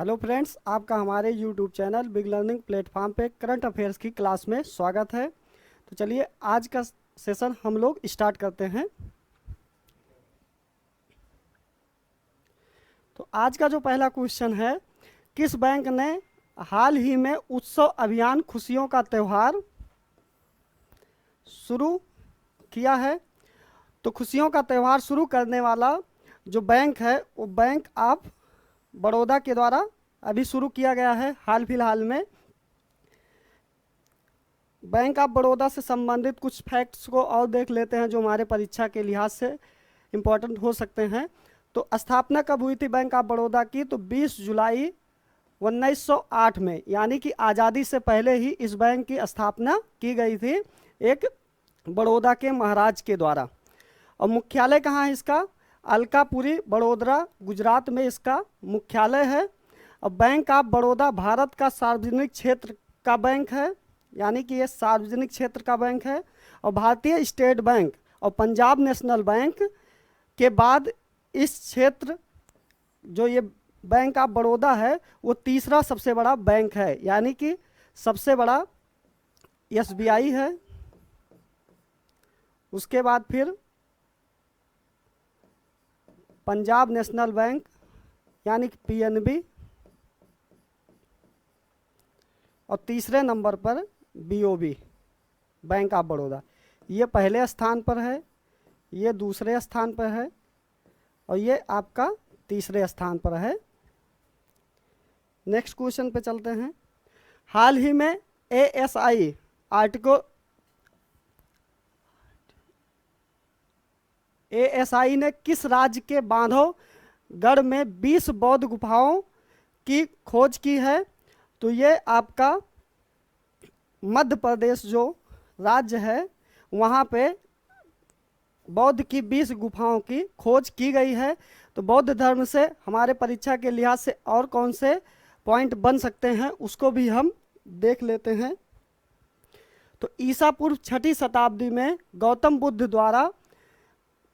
Hello friends, आपका हमारे YouTube channel big learning platform पे करंट अफेयर्स की क्लास में स्वागत है। तो चलिए आज का सेशन हम लोग स्टार्ट करते हैं। तो आज का जो पहला क्वेश्चन है, किस बैंक ने हाल ही में उत्सव अभियान खुशियों का त्यौहार शुरू किया है? तो खुशियों का त्यौहार शुरू करने वाला जो बैंक है वो बैंक ऑफ बड़ौदा के द्वारा अभी शुरू किया गया है हाल फिलहाल में। बैंक ऑफ बड़ौदा से संबंधित कुछ फैक्ट्स को और देख लेते हैं जो हमारे परीक्षा के लिहाज से इम्पोर्टेंट हो सकते हैं। तो स्थापना कब हुई थी बैंक ऑफ बड़ौदा की? तो 20 जुलाई 1908 में, यानी कि आज़ादी से पहले ही इस बैंक की स्थापना की गई थी एक बड़ौदा के महाराज के द्वारा। और मुख्यालय कहाँ है इसका? अलकापुरी बड़ोदरा, गुजरात में इसका मुख्यालय है। और बैंक ऑफ बड़ौदा भारत का सार्वजनिक क्षेत्र का बैंक है, यानी कि ये सार्वजनिक क्षेत्र का बैंक है। और भारतीय स्टेट बैंक और पंजाब नेशनल बैंक के बाद इस क्षेत्र जो ये बैंक ऑफ बड़ौदा है वो तीसरा सबसे बड़ा बैंक है, यानी कि सबसे बड़ा एसबीआई है, उसके बाद फिर पंजाब नेशनल बैंक यानी कि पीएनबी, और तीसरे नंबर पर बीओबी बैंक ऑफ बड़ौदा। ये पहले स्थान पर है, ये दूसरे स्थान पर है और ये आपका तीसरे स्थान पर है। नेक्स्ट क्वेश्चन पे चलते हैं। हाल ही में एएसआई आर्टिकल एएसआई ने किस राज्य के बांधवगढ़ में 20 बौद्ध गुफाओं की खोज की है? तो ये आपका मध्य प्रदेश जो राज्य है वहाँ पे बौद्ध की 20 गुफाओं की खोज की गई है। तो बौद्ध धर्म से हमारे परीक्षा के लिहाज से और कौन से पॉइंट बन सकते हैं उसको भी हम देख लेते हैं। तो ईसा पूर्व 6ठी शताब्दी में गौतम बुद्ध द्वारा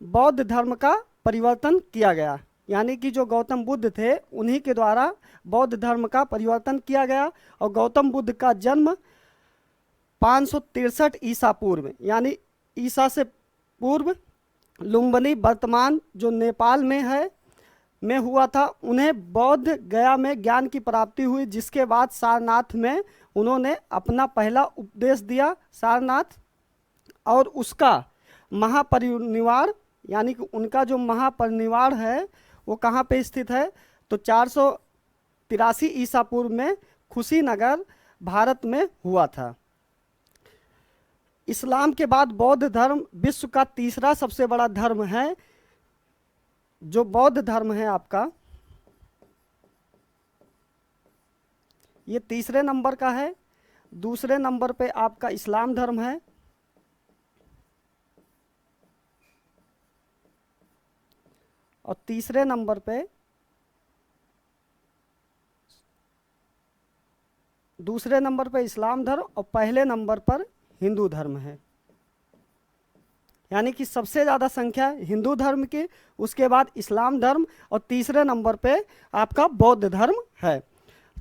बौद्ध धर्म का परिवर्तन किया गया, यानी कि जो गौतम बुद्ध थे उन्हीं के द्वारा बौद्ध धर्म का परिवर्तन किया गया। और गौतम बुद्ध का जन्म 563 ईसा पूर्व, यानी ईसा से पूर्व लुम्बिनी वर्तमान जो नेपाल में है में हुआ था। उन्हें बौद्ध गया में ज्ञान की प्राप्ति हुई, जिसके बाद सारनाथ में उन्होंने अपना पहला उपदेश दिया सारनाथ, और उसका महापरिनिर्वाण यानी कि उनका जो महापरिनिर्वाण है वो कहाँ पे स्थित है? तो 483 ईसा पूर्व में कुशीनगर भारत में हुआ था। इस्लाम के बाद बौद्ध धर्म विश्व का तीसरा सबसे बड़ा धर्म है। जो बौद्ध धर्म है आपका ये तीसरे नंबर का है। दूसरे नंबर पे आपका इस्लाम धर्म है, और तीसरे नंबर पे दूसरे नंबर पे इस्लाम धर्म और पहले नंबर पर हिंदू धर्म है, यानी कि सबसे ज़्यादा संख्या हिंदू धर्म की, उसके बाद इस्लाम धर्म और तीसरे नंबर पे आपका बौद्ध धर्म है।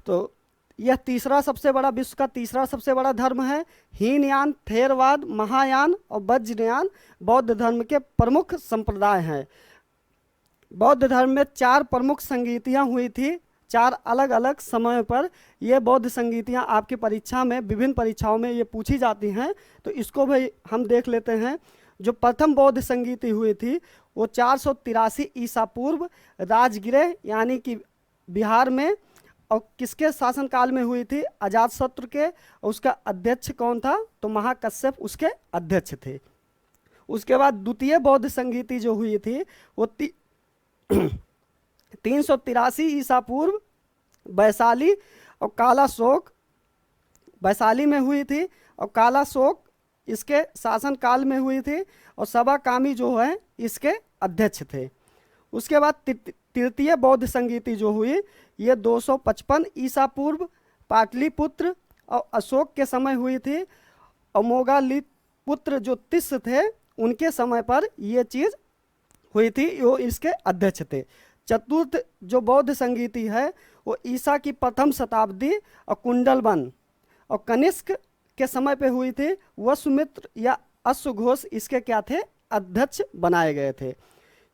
तो यह तीसरा सबसे बड़ा विश्व का तीसरा सबसे बड़ा धर्म है। हीनयान, थेरवाद, महायान और वज्रयान बौद्ध धर्म के प्रमुख संप्रदाय हैं। बौद्ध धर्म में 4 प्रमुख संगीतियाँ हुई थी 4 अलग अलग समय पर। ये बौद्ध संगीतियाँ आपकी परीक्षा में विभिन्न परीक्षाओं में ये पूछी जाती हैं, तो इसको भी हम देख लेते हैं। जो प्रथम बौद्ध संगीति हुई थी वो 483 ईसा पूर्व राजगृह यानी कि बिहार में, और किसके शासनकाल में हुई थी? अजातशत्रु के। और उसका अध्यक्ष कौन था? तो महाकश्यप उसके अध्यक्ष थे। उसके बाद द्वितीय बौद्ध संगीति जो हुई थी वो 383 ईसा पूर्व वैशाली और कालाशोक वैशाली में हुई थी, और कालाशोक इसके शासनकाल में हुई थी, और सबाकामी जो है इसके अध्यक्ष थे। उसके बाद तृतीय बौद्ध संगीति जो हुई ये 255 ईसा पूर्व पाटलिपुत्र और अशोक के समय हुई थी, और मोगालिपुत्र जो तिस्स थे उनके समय पर ये चीज़ हुई थी, वो इसके अध्यक्ष थे। चतुर्थ जो बौद्ध संगीति है वो ईसा की प्रथम शताब्दी और कुंडलवन और कनिष्क के समय पे हुई थी। वसुमित्र या अश्वघोष इसके क्या थे, अध्यक्ष बनाए गए थे।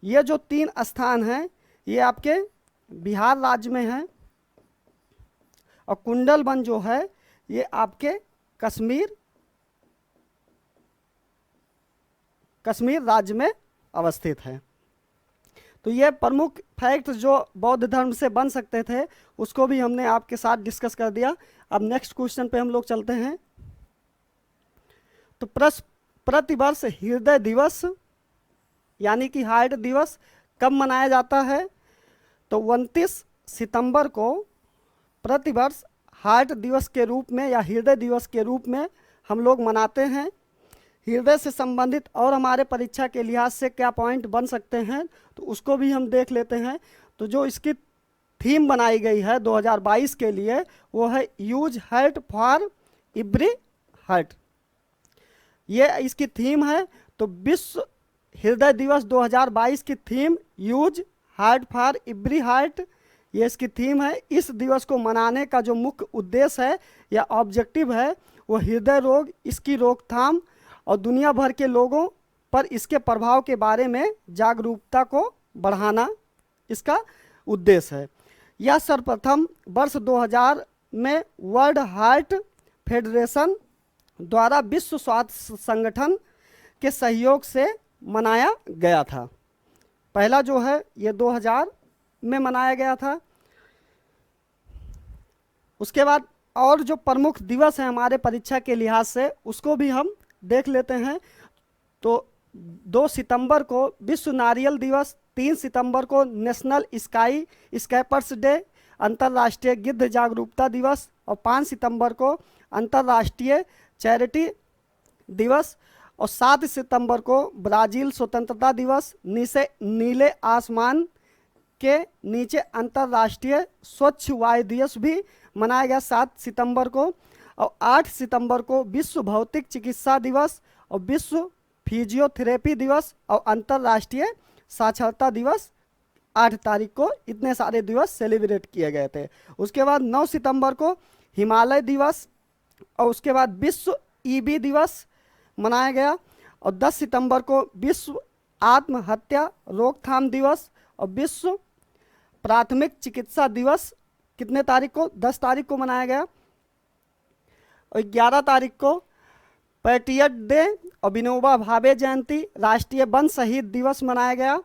ये जो 3 स्थान हैं ये आपके बिहार राज्य में हैं और कुंडलवन जो है ये आपके कश्मीर राज्य में अवस्थित है। तो ये प्रमुख फैक्ट जो बौद्ध धर्म से बन सकते थे उसको भी हमने आपके साथ डिस्कस कर दिया। अब नेक्स्ट क्वेश्चन पे हम लोग चलते हैं। तो प्रतिवर्ष हृदय दिवस यानी कि हार्ट दिवस कब मनाया जाता है? तो 29 सितंबर को प्रतिवर्ष हार्ट दिवस के रूप में या हृदय दिवस के रूप में हम लोग मनाते हैं। हृदय से संबंधित और हमारे परीक्षा के लिहाज से क्या पॉइंट बन सकते हैं तो उसको भी हम देख लेते हैं। तो जो इसकी थीम बनाई गई है 2022 के लिए वो है use heart for every heart, ये इसकी थीम है। तो विश्व हृदय दिवस 2022 की theme use heart for every heart, ये इसकी थीम है। इस दिवस को मनाने का जो मुख्य उद्देश्य है या ऑब्जेक्टिव है वो हृदय रोग, इसकी रोकथाम और दुनिया भर के लोगों पर इसके प्रभाव के बारे में जागरूकता को बढ़ाना इसका उद्देश्य है। यह सर्वप्रथम वर्ष 2000 में वर्ल्ड हार्ट फेडरेशन द्वारा विश्व स्वास्थ्य संगठन के सहयोग से मनाया गया था। पहला जो है ये 2000 में मनाया गया था। उसके बाद और जो प्रमुख दिवस हैं हमारे परीक्षा के लिहाज से उसको भी हम देख लेते हैं। तो 2 सितंबर को विश्व नारियल दिवस, 3 सितंबर को नेशनल स्काई स्कैपर्स डे अंतर्राष्ट्रीय गिद्ध जागरूकता दिवस और 5 सितंबर को अंतर्राष्ट्रीय चैरिटी दिवस और 7 सितंबर को ब्राज़ील स्वतंत्रता दिवस, नीले आसमान के नीचे अंतर्राष्ट्रीय स्वच्छ वायु दिवस भी मनाया गया 7 सितंबर को और 8 सितंबर को विश्व भौतिक चिकित्सा दिवस और विश्व फिजियोथेरेपी दिवस और अंतर्राष्ट्रीय साक्षरता दिवस 8 तारीख को। इतने सारे दिवस सेलिब्रेट किए गए थे। उसके बाद 9 सितंबर को हिमालय दिवस और उसके बाद विश्व ईबी दिवस मनाया गया और 10 सितंबर को विश्व आत्महत्या रोकथाम दिवस और विश्व प्राथमिक चिकित्सा दिवस कितने तारीख को, 10 तारीख को मनाया गया। और 11 तारीख को पैट्रियट डे और विनोबा भावे जयंती राष्ट्रीय वन शहीद दिवस मनाया गया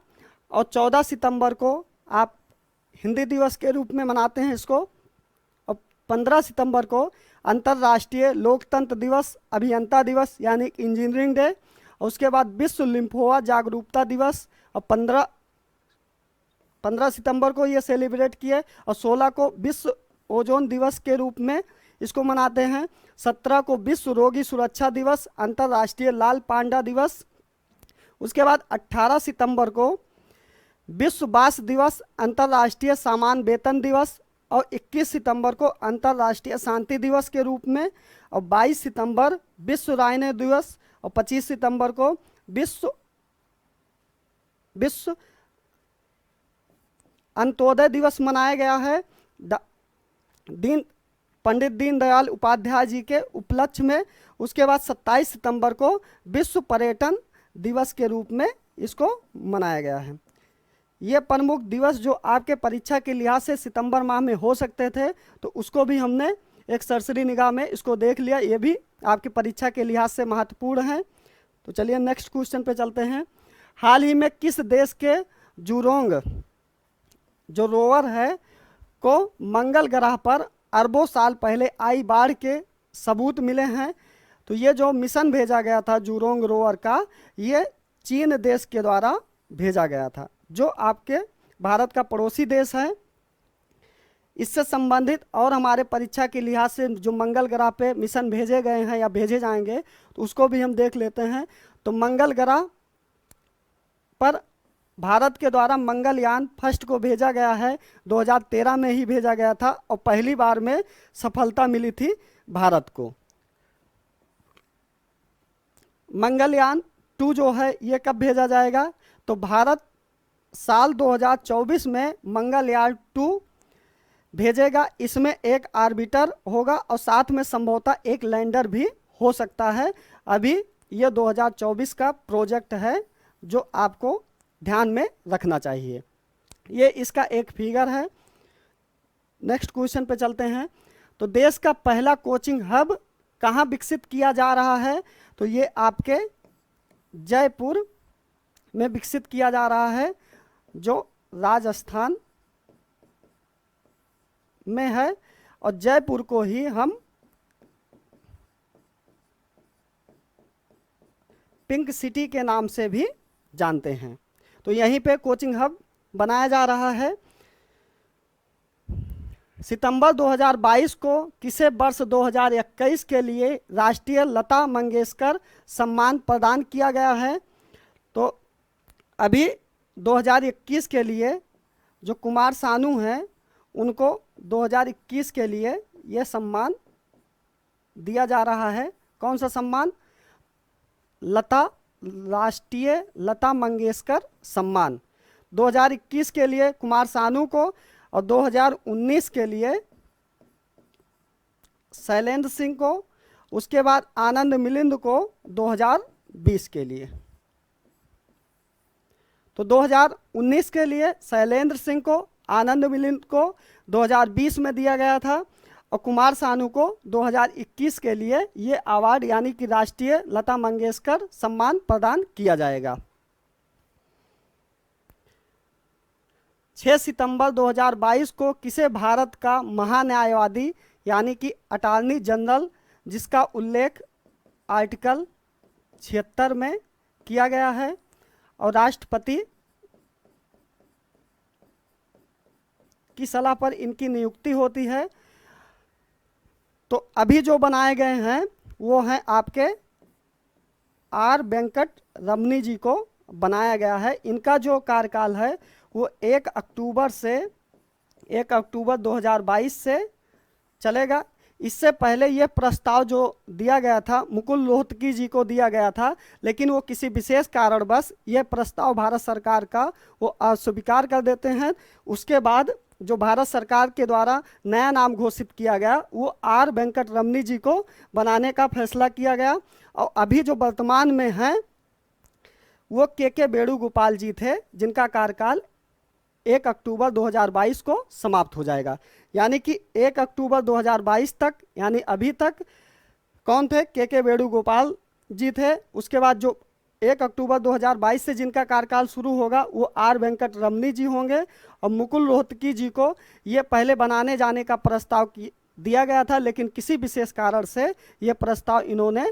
और 14 सितंबर को आप हिंदी दिवस के रूप में मनाते हैं इसको और 15 सितंबर को अंतर्राष्ट्रीय लोकतंत्र दिवस, अभियंता दिवस यानी इंजीनियरिंग डे और उसके बाद विश्व लिम्फोमा जागरूकता दिवस और 15 सितंबर को ये सेलिब्रेट किए और 16 को विश्व ओजोन दिवस के रूप में इसको मनाते हैं। 17 को विश्व रोगी सुरक्षा दिवस, अंतर्राष्ट्रीय लाल पांडा दिवस। उसके बाद 18 सितंबर को विश्व बांस दिवस, अंतर्राष्ट्रीय सामान्य वेतन दिवस और 21 सितंबर को अंतर्राष्ट्रीय शांति दिवस के रूप में और 22 सितंबर विश्व रायने दिवस और 25 सितंबर को विश्व अंत्योदय दिवस मनाया गया है पंडित दीनदयाल उपाध्याय जी के उपलक्ष्य में। उसके बाद 27 सितंबर को विश्व पर्यटन दिवस के रूप में इसको मनाया गया है। ये प्रमुख दिवस जो आपके परीक्षा के लिहाज से सितंबर माह में हो सकते थे तो उसको भी हमने एक सरसरी निगाह में इसको देख लिया, ये भी आपकी परीक्षा के लिहाज से महत्वपूर्ण है। तो चलिए नेक्स्ट क्वेश्चन पे चलते हैं। हाल ही में किस देश के जुरोंग जो रोवर है को मंगल ग्रह पर अरबों साल पहले आई बाढ़ के सबूत मिले हैं? तो ये जो मिशन भेजा गया था जुरोंग रोवर का, ये चीन देश के द्वारा भेजा गया था जो आपके भारत का पड़ोसी देश है। इससे संबंधित और हमारे परीक्षा के लिहाज से जो मंगल ग्रह पे मिशन भेजे गए हैं या भेजे जाएंगे तो उसको भी हम देख लेते हैं। तो मंगल ग्रह पर भारत के द्वारा मंगलयान फर्स्ट को भेजा गया है, 2013 में ही भेजा गया था और पहली बार में सफलता मिली थी भारत को। मंगलयान 2 जो है ये कब भेजा जाएगा? तो भारत साल 2024 में मंगलयान 2 भेजेगा। इसमें एक आर्बिटर होगा और साथ में संभवतः एक लैंडर भी हो सकता है। अभी ये 2024 का प्रोजेक्ट है जो आपको ध्यान में रखना चाहिए। ये इसका एक फिगर है। नेक्स्ट क्वेश्चन पे चलते हैं। तो देश का पहला कोचिंग हब कहाँ विकसित किया जा रहा है? तो ये आपके जयपुर में विकसित किया जा रहा है, जो राजस्थान में है। और जयपुर को ही हम पिंक सिटी के नाम से भी जानते हैं। तो यहीं पे कोचिंग हब बनाया जा रहा है। सितंबर 2022 को किसे वर्ष 2021 के लिए राष्ट्रीय लता मंगेशकर सम्मान प्रदान किया गया है? तो अभी 2021 के लिए जो कुमार सानू हैं उनको 2021 के लिए ये सम्मान दिया जा रहा है। कौन सा सम्मान? राष्ट्रीय लता मंगेशकर सम्मान 2021 के लिए कुमार सानू को और 2019 के लिए शैलेंद्र सिंह को, उसके बाद आनंद मिलिंद को 2020 के लिए। तो 2019 के लिए शैलेंद्र सिंह को, आनंद मिलिंद को 2020 में दिया गया था और कुमार सानू को 2021 के लिए ये अवार्ड यानी कि राष्ट्रीय लता मंगेशकर सम्मान प्रदान किया जाएगा। 6 सितंबर 2022 को किसे भारत का महान्यायवादी यानी कि अटॉर्नी जनरल, जिसका उल्लेख आर्टिकल 76 में किया गया है और राष्ट्रपति की सलाह पर इनकी नियुक्ति होती है, तो अभी जो बनाए गए हैं वो हैं आपके आर वेंकट रमनी जी को बनाया गया है। इनका जो कार्यकाल है वो 1 अक्टूबर 2022 से चलेगा। इससे पहले ये प्रस्ताव जो दिया गया था मुकुल रोहतगी जी को दिया गया था, लेकिन वो किसी विशेष कारणवश ये प्रस्ताव भारत सरकार का वो अस्वीकार कर देते हैं। उसके बाद जो भारत सरकार के द्वारा नया नाम घोषित किया गया वो आर वेंकट रमनी जी को बनाने का फैसला किया गया। और अभी जो वर्तमान में हैं वो के वेणुगोपाल जी थे, जिनका कार्यकाल 1 अक्टूबर 2022 को समाप्त हो जाएगा। यानी कि 1 अक्टूबर 2022 तक यानी अभी तक कौन थे? के वेणुगोपाल जी थे। उसके बाद जो 1 अक्टूबर 2022 से जिनका कार्यकाल शुरू होगा वो आर वेंकट रमनी जी होंगे। और मुकुल रोहतगी जी को ये पहले बनाने जाने का प्रस्ताव दिया गया था, लेकिन किसी विशेष कारण से ये प्रस्ताव इन्होंने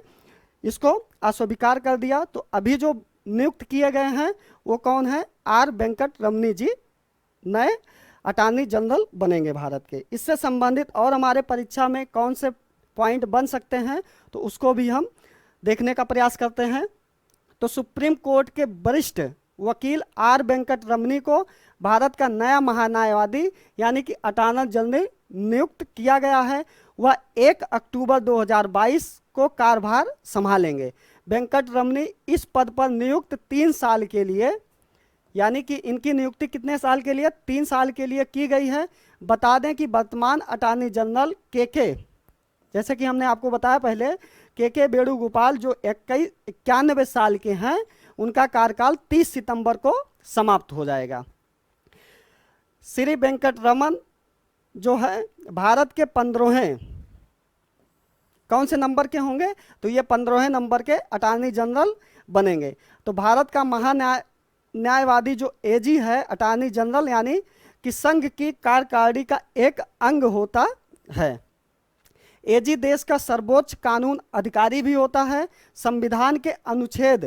इसको अस्वीकार कर दिया। तो अभी जो नियुक्त किए गए हैं वो कौन है? आर वेंकट रमनी जी नए अटॉर्नी जनरल बनेंगे भारत के। इससे संबंधित और हमारे परीक्षा में कौन से पॉइंट बन सकते हैं तो उसको भी हम देखने का प्रयास करते हैं। तो सुप्रीम कोर्ट के वरिष्ठ वकील आर वेंकट रमनी को भारत का नया महान्यायवादी यानी कि अटॉर्नी जनरल नियुक्त किया गया है। वह 1 अक्टूबर 2022 को कार्यभार संभालेंगे। वेंकट रमनी इस पद पर नियुक्त 3 साल के लिए, यानी कि इनकी नियुक्ति कितने साल के लिए? 3 साल के लिए की गई है। बता दें कि वर्तमान अटॉर्नी जनरल के जैसे कि हमने आपको बताया पहले के वेणुगोपाल जो 91 साल के हैं, उनका कार्यकाल 30 सितंबर को समाप्त हो जाएगा। श्री वेंकट रमन जो है भारत के 15वें कौन से नंबर के होंगे? तो ये 15वें नंबर के अटॉर्नी जनरल बनेंगे। तो भारत का न्यायवादी जो एजी है अटॉर्नी जनरल यानी कि संघ की कार्यकारिणी का एक अंग होता है। एजी देश का सर्वोच्च कानून अधिकारी भी होता है। संविधान के अनुच्छेद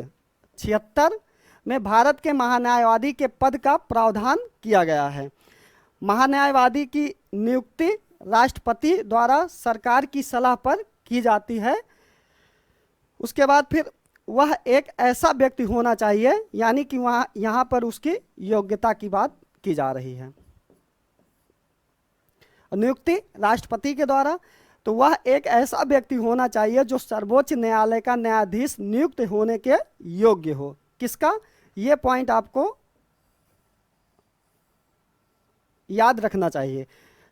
76 में भारत के महान्यायवादी के पद का प्रावधान किया गया है। महान्यायवादी की नियुक्ति राष्ट्रपति द्वारा सरकार की सलाह पर की जाती है। उसके बाद फिर वह एक ऐसा व्यक्ति होना चाहिए, यानी कि यहाँ पर उसकी योग्यता की बात की जा रही है। नियुक्ति राष्ट्रपति के द्वारा, तो वह एक ऐसा व्यक्ति होना चाहिए जो सर्वोच्च न्यायालय का न्यायाधीश नियुक्त होने के योग्य हो। किसका? ये पॉइंट आपको याद रखना चाहिए।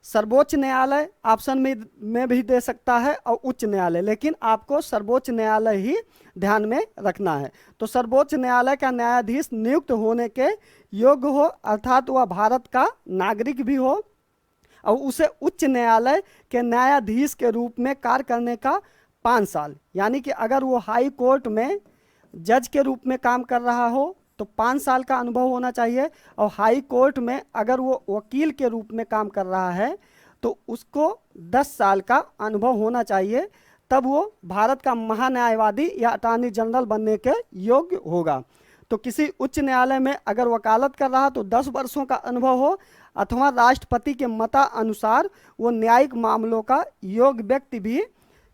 सर्वोच्च न्यायालय ऑप्शन में भी दे सकता है और उच्च न्यायालय, लेकिन आपको सर्वोच्च न्यायालय ही ध्यान में रखना है। तो सर्वोच्च न्यायालय का न्यायाधीश नियुक्त होने के योग्य हो, अर्थात वह भारत का नागरिक भी हो और उसे उच्च न्यायालय के न्यायाधीश के रूप में कार्य करने का 5 साल, यानी कि अगर वो हाई कोर्ट में जज के रूप में काम कर रहा हो तो 5 साल का अनुभव होना चाहिए, और हाई कोर्ट में अगर वो वकील के रूप में काम कर रहा है तो उसको 10 साल का अनुभव होना चाहिए, तब वो भारत का महान्यायवादी या अटॉर्नी जनरल बनने के योग्य होगा। तो किसी उच्च न्यायालय में अगर वकालत कर रहा तो 10 वर्षों का अनुभव हो, अथवा राष्ट्रपति के मतानुसार वो न्यायिक मामलों का योग्य व्यक्ति भी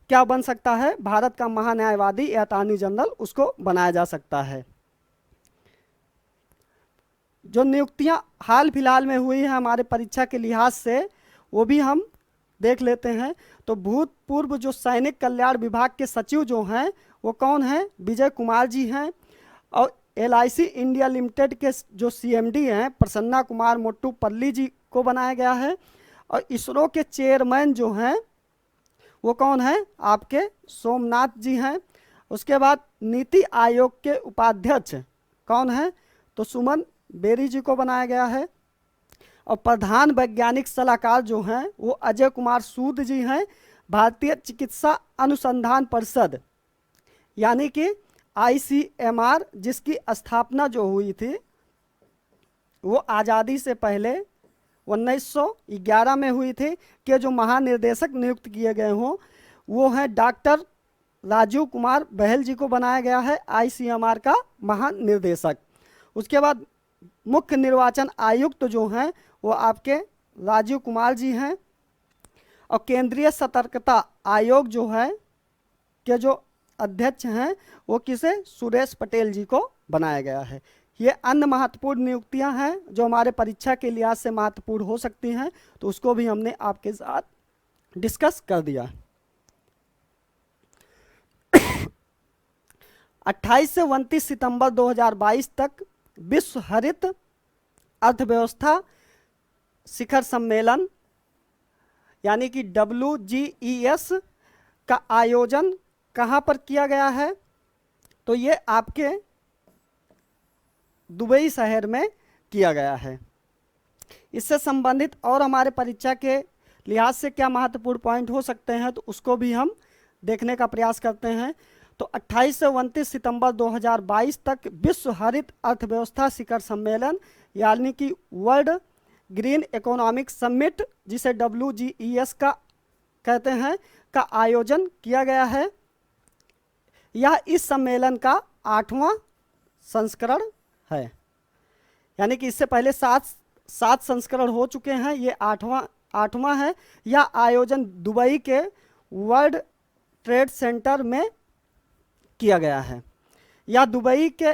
क्या बन सकता है, भारत का महान्यायवादी या अटॉर्नी जनरल उसको बनाया जा सकता है। जो नियुक्तियां हाल फिलहाल में हुई है हमारे परीक्षा के लिहाज से वो भी हम देख लेते हैं। तो भूतपूर्व जो सैनिक कल्याण विभाग के सचिव जो हैं वो कौन हैं, विजय कुमार जी हैं। और LIC इंडिया लिमिटेड के जो CMD हैं प्रसन्ना कुमार मोट्टूपल्ली जी को बनाया गया है। और इसरो के चेयरमैन जो हैं वो कौन है, आपके सोमनाथ जी हैं। उसके बाद नीति आयोग के उपाध्यक्ष कौन है, तो सुमन बेरी जी को बनाया गया है। और प्रधान वैज्ञानिक सलाहकार जो हैं वो अजय कुमार सूद जी हैं। भारतीय चिकित्सा अनुसंधान परिषद यानी कि ICMR जिसकी स्थापना जो हुई थी वो आज़ादी से पहले 1911 में हुई थी, कि जो महानिर्देशक नियुक्त किए गए हों वो हैं डॉक्टर राजीव कुमार बहल जी को बनाया गया है ICMR का महानिर्देशक। उसके बाद मुख्य निर्वाचन आयुक्त जो हैं वो आपके राजीव कुमार जी हैं। और केंद्रीय सतर्कता आयोग जो है के जो अध्यक्ष हैं वो किसे, सुरेश पटेल जी को बनाया गया है। ये अन्य महत्वपूर्ण नियुक्तियां हैं जो हमारे परीक्षा के लिहाज से महत्वपूर्ण हो सकती हैं, तो उसको भी हमने आपके साथ डिस्कस कर दिया। 28 से 29 सितंबर 2022 तक विश्व हरित अर्थव्यवस्था शिखर सम्मेलन यानी कि WGES का आयोजन कहाँ पर किया गया है, तो ये आपके दुबई शहर में किया गया है। इससे संबंधित और हमारे परीक्षा के लिहाज से क्या महत्वपूर्ण पॉइंट हो सकते हैं तो उसको भी हम देखने का प्रयास करते हैं। तो 28 से 29 सितंबर 2022 तक विश्व हरित अर्थव्यवस्था शिखर सम्मेलन यानी कि वर्ल्ड ग्रीन इकोनॉमिक समिट जिसे WGES का कहते हैं का आयोजन किया गया है। यह इस सम्मेलन का 8वां संस्करण है, यानी कि इससे पहले 7 संस्करण हो चुके हैं, ये 8वां है। यह आयोजन दुबई के वर्ल्ड ट्रेड सेंटर में किया गया है। यह दुबई के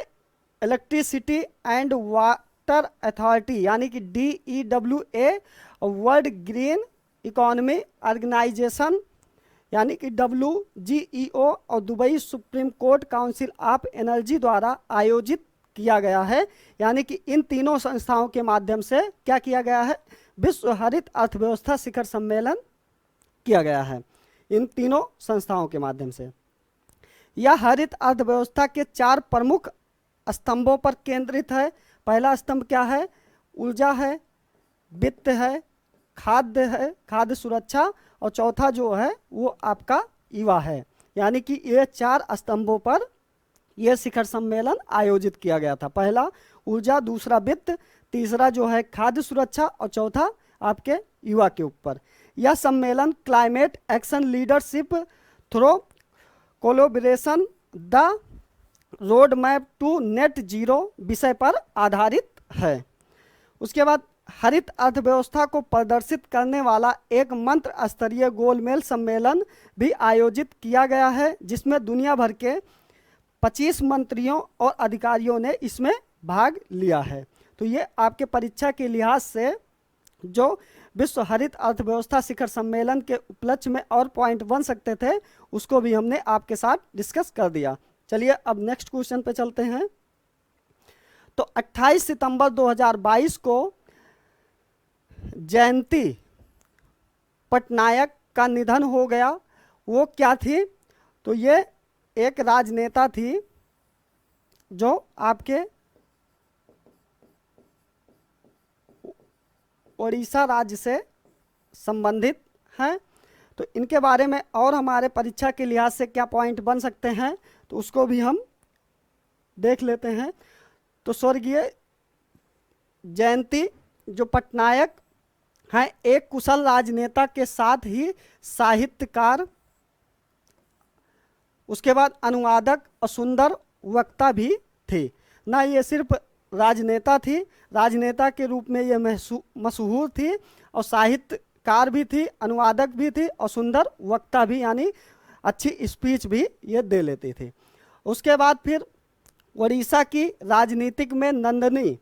इलेक्ट्रिसिटी एंड वाटर अथॉरिटी यानी कि DEWA और वर्ल्ड ग्रीन इकोनॉमी ऑर्गेनाइजेशन यानी कि WGEO और Dubai supreme court council of energy द्वारा आयोजित किया गया है। यानी कि इन तीनों संस्थाओं के माध्यम से क्या किया गया है, विश्व हरित अर्थव्यवस्था शिखर सम्मेलन किया गया है, इन तीनों संस्थाओं के माध्यम से। यह हरित अर्थव्यवस्था के 4 प्रमुख स्तंभों पर केंद्रित है। पहला स्तंभ क्या है, ऊर्जा है, वित्त है, खाद्य है, खाद्य सुरक्षा, और चौथा जो है वो आपका युवा है। यानी कि ये 4 स्तंभों पर यह शिखर सम्मेलन आयोजित किया गया था। पहला ऊर्जा, दूसरा वित्त, तीसरा जो है खाद्य सुरक्षा और चौथा आपके युवा के ऊपर। यह सम्मेलन climate action leadership through collaboration the road map to net zero विषय पर आधारित है। उसके बाद हरित अर्थव्यवस्था को प्रदर्शित करने वाला एक मंत्र स्तरीय गोलमेज सम्मेलन भी आयोजित किया गया है, जिसमें दुनिया भर के 25 मंत्रियों और अधिकारियों ने इसमें भाग लिया है। तो ये आपके परीक्षा के लिहाज से जो विश्व हरित अर्थव्यवस्था शिखर सम्मेलन के उपलक्ष्य में और पॉइंट बन सकते थे उसको भी हमने आपके साथ डिस्कस कर दिया। चलिए अब नेक्स्ट क्वेश्चन पे चलते हैं। तो 28 सितंबर 2022 को जयंती पटनायक का निधन हो गया। वो क्या थी? तो ये एक राजनेता थी जो आपके उड़ीसा राज्य से संबंधित हैं। तो इनके बारे में और हमारे परीक्षा के लिहाज से क्या पॉइंट बन सकते हैं, तो उसको भी हम देख लेते हैं। तो स्वर्गीय जयंती जो पटनायक हैं, एक कुशल राजनेता के साथ ही साहित्यकार, उसके बाद अनुवादक और सुंदर वक्ता भी थे। ना ये सिर्फ राजनेता थी, राजनेता के रूप में ये मशहूर थी, और साहित्यकार भी थी, अनुवादक भी थी, और सुंदर वक्ता भी, यानी अच्छी स्पीच भी ये दे लेती थी। उसके बाद फिर उड़ीसा की राजनीतिक में नंदिनी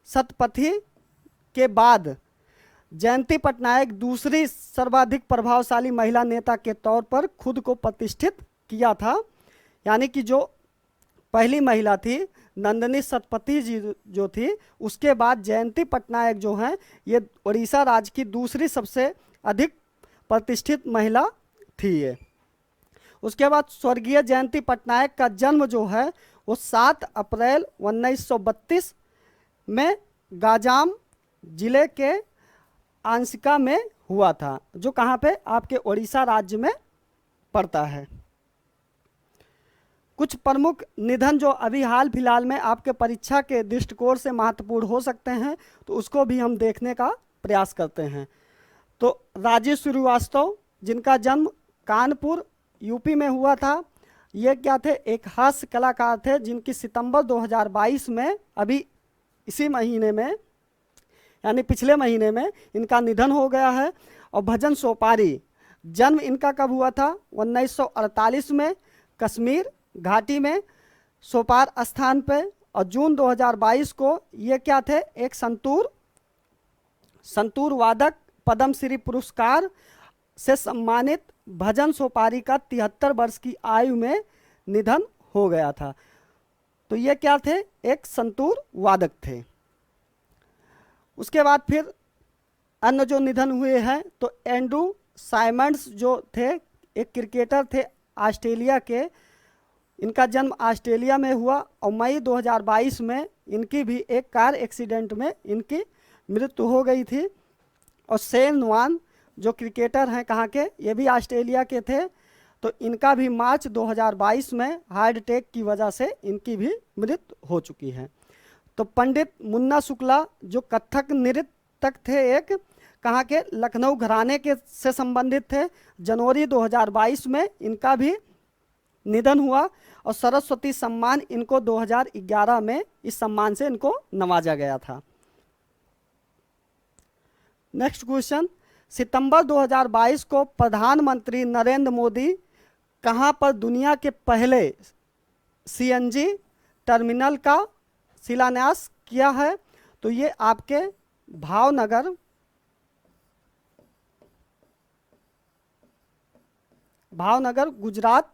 शतपथी के बाद जयंती पटनायक दूसरी सर्वाधिक प्रभावशाली महिला नेता के तौर पर खुद को प्रतिष्ठित किया था। यानी कि जो पहली महिला थी नंदिनी शतपथी जी जो थी, उसके बाद जयंती पटनायक जो हैं, ये उड़ीसा राज्य की दूसरी सबसे अधिक प्रतिष्ठित महिला थी ये। उसके बाद स्वर्गीय जयंती पटनायक का जन्म जो है वो 7 अप्रैल 1932 में गाजाम जिले के आंशिका में हुआ था, जो कहाँ पे आपके उड़ीसा राज्य में पड़ता है। कुछ प्रमुख निधन जो अभी हाल फिलहाल में आपके परीक्षा के दृष्टिकोण से महत्वपूर्ण हो सकते हैं, तो उसको भी हम देखने का प्रयास करते हैं। तो राजीव श्रीवास्तव जिनका जन्म कानपुर यूपी में हुआ था, ये क्या थे? एक हास्य कलाकार थे जिनकी सितंबर 2022 में, अभी इसी महीने में, यानी पिछले महीने में इनका निधन हो गया है। और भजन सोपारी जन्म इनका कब हुआ था? 1948 में कश्मीर घाटी में सोपार स्थान पे, और जून 2022 को ये क्या थे? एक संतूर वादक पद्मश्री पुरस्कार से सम्मानित भजन सोपारी का 73 वर्ष की आयु में निधन हो गया था। तो ये क्या थे? एक संतूर वादक थे। उसके बाद फिर अन्य जो निधन हुए हैं, तो एंड्रू साइमंड्स जो थे, एक क्रिकेटर थे ऑस्ट्रेलिया के, इनका जन्म ऑस्ट्रेलिया में हुआ, और मई 2022 में इनकी भी एक कार एक्सीडेंट में इनकी मृत्यु हो गई थी। और शेन वार्न जो क्रिकेटर हैं, कहाँ के? ये भी ऑस्ट्रेलिया के थे, तो इनका भी मार्च 2022 में हार्ट अटैक की वजह से इनकी भी मृत्यु हो चुकी है। तो पंडित मुन्ना शुक्ला जो कथक नृत्यक थे, एक कहाँ के? लखनऊ घराने के से संबंधित थे, जनवरी 2022 में इनका भी निधन हुआ। और सरस्वती सम्मान इनको 2011 में इस सम्मान से इनको नवाजा गया था। नेक्स्ट क्वेश्चन, सितंबर 2022 को प्रधानमंत्री नरेंद्र मोदी कहां पर दुनिया के पहले सीएनजी टर्मिनल का शिलान्यास किया है? तो ये आपके भावनगर गुजरात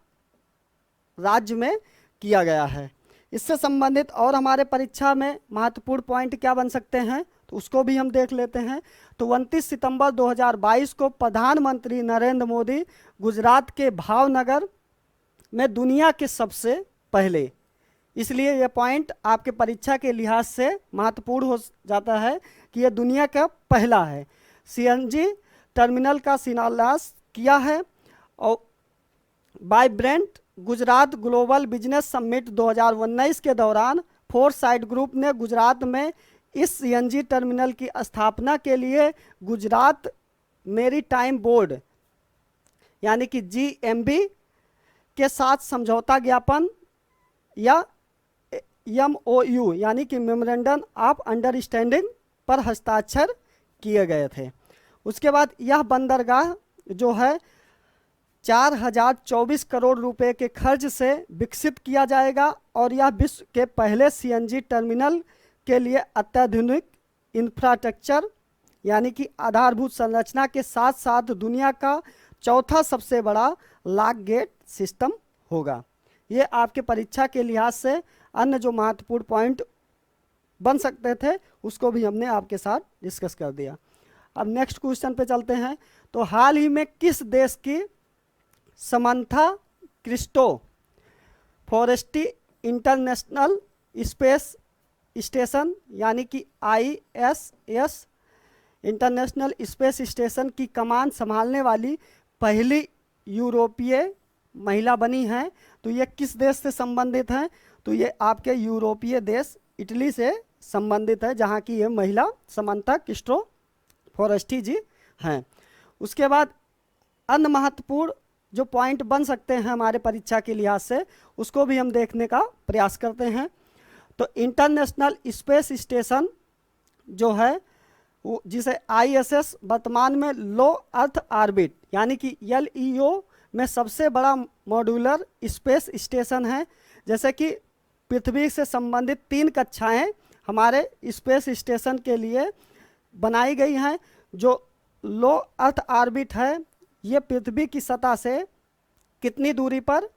राज्य में किया गया है। इससे संबंधित और हमारे परीक्षा में महत्वपूर्ण पॉइंट क्या बन सकते हैं, तो उसको भी हम देख लेते हैं। तो 29 सितंबर 2022 को प्रधानमंत्री नरेंद्र मोदी गुजरात के भावनगर में दुनिया के सबसे पहले, इसलिए यह पॉइंट आपके परीक्षा के लिहाज से महत्वपूर्ण हो जाता है कि यह दुनिया का पहला है, सीएनजी टर्मिनल का शिलान्यास किया है। और vibrant Gujarat global business summit 2019 के दौरान फोरसाइट ग्रुप ने गुजरात में इस सीएनजी टर्मिनल की स्थापना के लिए गुजरात मेरीटाइम बोर्ड यानी कि जीएमबी के साथ समझौता ज्ञापन या एमओयू यानी कि मेमोरेंडम ऑफ अंडरस्टैंडिंग पर हस्ताक्षर किए गए थे। उसके बाद यह बंदरगाह जो है 4024 करोड़ रुपए के खर्च से विकसित किया जाएगा और यह विश्व के पहले सीएनजी टर्मिनल के लिए अत्याधुनिक इंफ्रास्ट्रक्चर यानी कि आधारभूत संरचना के साथ साथ दुनिया का चौथा सबसे बड़ा लॉक गेट सिस्टम होगा। ये आपके परीक्षा के लिहाज से अन्य जो महत्वपूर्ण पॉइंट बन सकते थे उसको भी हमने आपके साथ डिस्कस कर दिया। अब नेक्स्ट क्वेश्चन पे चलते हैं। तो हाल ही में किस देश की Samantha Cristoforetti international space station यानी कि ISS इंटरनेशनल स्पेस स्टेशन की कमान संभालने वाली पहली यूरोपीय महिला बनी हैं? तो ये किस देश से संबंधित हैं? तो ये आपके यूरोपीय देश इटली से संबंधित है, जहाँ की ये महिला समंथा क्रिस्टो फॉरेस्टी जी हैं। उसके बाद अन्य महत्वपूर्ण जो पॉइंट बन सकते हैं हमारे परीक्षा के लिहाज से, उसको भी हम देखने का प्रयास करते हैं। तो इंटरनेशनल स्पेस स्टेशन जो है वो जिसे ISS वर्तमान में लो अर्थ ऑर्बिट यानी कि LEO में सबसे बड़ा मॉड्यूलर स्पेस स्टेशन है। जैसे कि पृथ्वी से संबंधित 3 कक्षाएं हमारे स्पेस स्टेशन के लिए बनाई गई हैं। जो लो अर्थ ऑर्बिट है ये पृथ्वी की सतह से कितनी दूरी पर?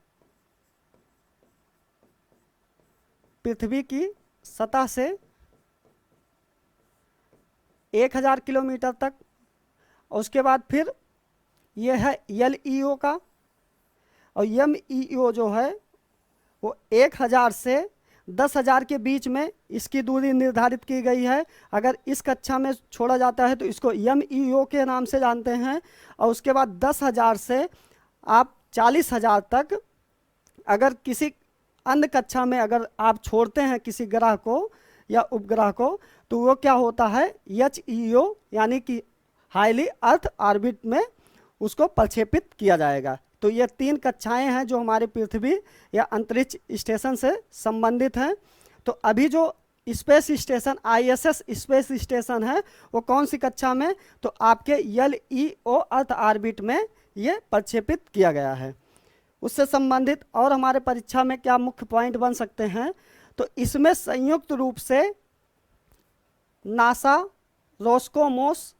पृथ्वी की सतह से 1000 किलोमीटर तक। और उसके बाद फिर ये है LEO का, और MEO जो है वो 1000 से 10,000 के बीच में इसकी दूरी निर्धारित की गई है। अगर इस कक्षा में छोड़ा जाता है तो इसको MEO के नाम से जानते हैं। और उसके बाद 10,000 से आप 40,000 तक अगर किसी अन्य कक्षा में अगर आप छोड़ते हैं किसी ग्रह को या उपग्रह को, तो वो क्या होता है HEO यानी कि हाईली अर्थ ऑर्बिट में उसको प्रक्षेपित किया जाएगा। तो ये 3 कक्षाएं हैं जो हमारे पृथ्वी या अंतरिक्ष स्टेशन से संबंधित हैं। तो अभी जो space station ISS space station है वो कौन सी कक्षा में? तो आपके LEO अर्थ ऑर्बिट में ये प्रक्षेपित किया गया है। उससे संबंधित और हमारे परीक्षा में क्या मुख्य पॉइंट बन सकते हैं? तो इसमें संयुक्त रूप से नासा, रोस्कोमोस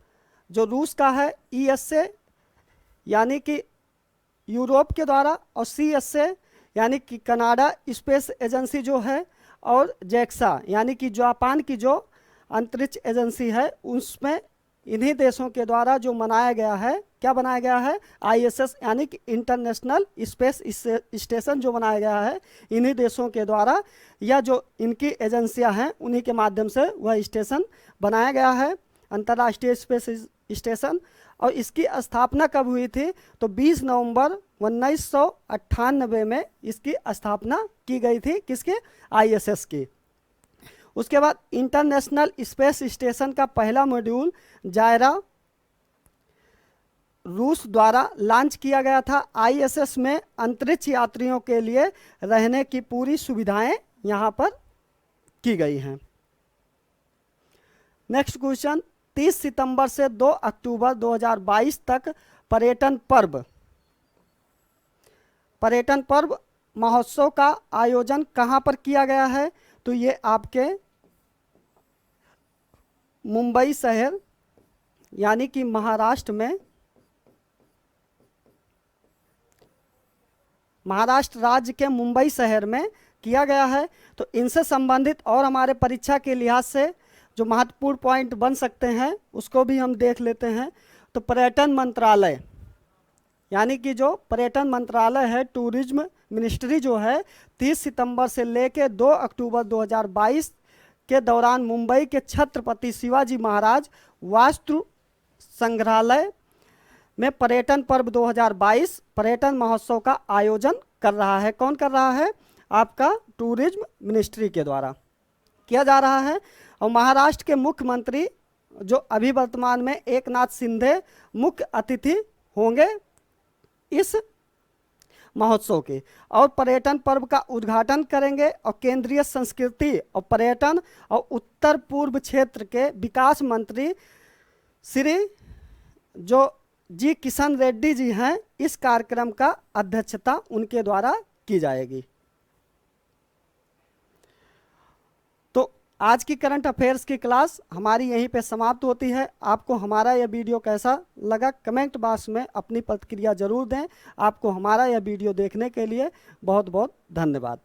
जो रूस का है, ESA यानी कि यूरोप के द्वारा, और CSA यानी कि कनाडा स्पेस एजेंसी जो है, और JAXA यानी कि जापान की जो अंतरिक्ष एजेंसी है, उसमें इन्हीं देशों के द्वारा जो बनाया गया है, क्या बनाया गया है? ISS यानी कि इंटरनेशनल स्पेस स्टेशन जो बनाया गया है इन्हीं देशों के द्वारा, या जो इनकी एजेंसियां हैं उन्हीं के माध्यम से वह स्टेशन बनाया गया है, अंतर्राष्ट्रीय स्पेस स्टेशन। और इसकी स्थापना कब हुई थी? तो 20 नवंबर 1998 में इसकी स्थापना की गई थी। किसके? ISS की। उसके बाद इंटरनेशनल स्पेस स्टेशन का पहला मॉड्यूल जायरा रूस द्वारा लॉन्च किया गया था। ISS में अंतरिक्ष यात्रियों के लिए रहने की पूरी सुविधाएं यहां पर की गई हैं। नेक्स्ट क्वेश्चन, 30 सितंबर से 2 अक्टूबर 2022 तक पर्यटन पर्व महोत्सव का आयोजन कहां पर किया गया है? तो ये आपके मुंबई शहर यानी कि महाराष्ट्र में, महाराष्ट्र राज्य के मुंबई शहर में किया गया है। तो इनसे संबंधित और हमारे परीक्षा के लिहाज से जो महत्वपूर्ण पॉइंट बन सकते हैं उसको भी हम देख लेते हैं। तो पर्यटन मंत्रालय यानी कि जो पर्यटन मंत्रालय है, टूरिज्म मिनिस्ट्री जो है, 30 सितंबर से लेकर 2 अक्टूबर 2022 के दौरान मुंबई के छत्रपति शिवाजी महाराज वास्तु संग्रहालय में पर्यटन पर्व 2022 पर्यटन महोत्सव का आयोजन कर रहा है। कौन कर रहा है? आपका टूरिज्म मिनिस्ट्री के द्वारा किया जा रहा है। और महाराष्ट्र के मुख्यमंत्री जो अभी वर्तमान में एकनाथ शिंदे मुख्य अतिथि होंगे इस महोत्सव के, और पर्यटन पर्व का उद्घाटन करेंगे। और केंद्रीय संस्कृति और पर्यटन और उत्तर पूर्व क्षेत्र के विकास मंत्री श्री जो जी किशन रेड्डी जी हैं, इस कार्यक्रम का अध्यक्षता उनके द्वारा की जाएगी। तो आज की करंट अफेयर्स की क्लास हमारी यहीं पे समाप्त होती है। आपको हमारा यह वीडियो कैसा लगा कमेंट बॉक्स में अपनी प्रतिक्रिया जरूर दें। आपको हमारा यह वीडियो देखने के लिए बहुत बहुत धन्यवाद।